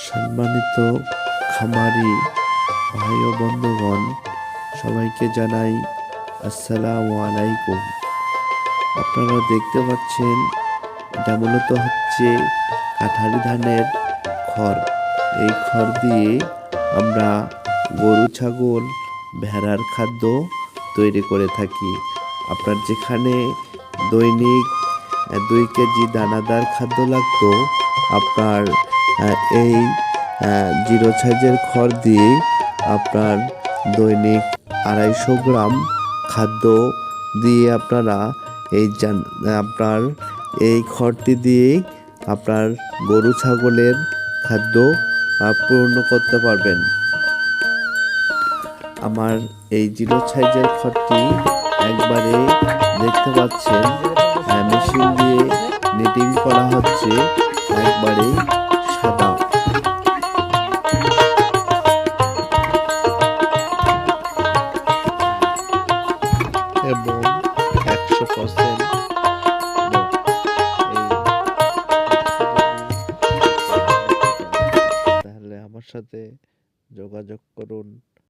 সম্মানিত খামারি ভাই ও বন্ধুগণ, সবাইকে জানাই আসসালামু আলাইকুম। আপনারা দেখতে পাচ্ছেন, এটা মূলত হচ্ছে কাঠারি ধানের খড়। এই খড় দিয়ে আমরা গরু, ছাগল, ভেড়ার খাদ্য তৈরি করে থাকি। আপনার যেখানে দৈনিক 2 কেজি দানাদার খাদ্য লাগতো, আপনার এই 0 সাইজের খড় দিয়ে আপনার দৈনিক 250 গ্রাম খাদ্য দিয়ে আপনারা আপনার এই খড়টি দিয়ে আপনার গরু, ছাগলের খাদ্য পূর্ণ করতে পারবেন। আমার এই 0 সাইজের খড়টি একবারে দেখতে পাচ্ছেন মেশিন দিয়ে নিটিং করা হচ্ছে, একবারে সাদা। এবং 100% তাহলে আমার সাথে যোগাযোগ করুন।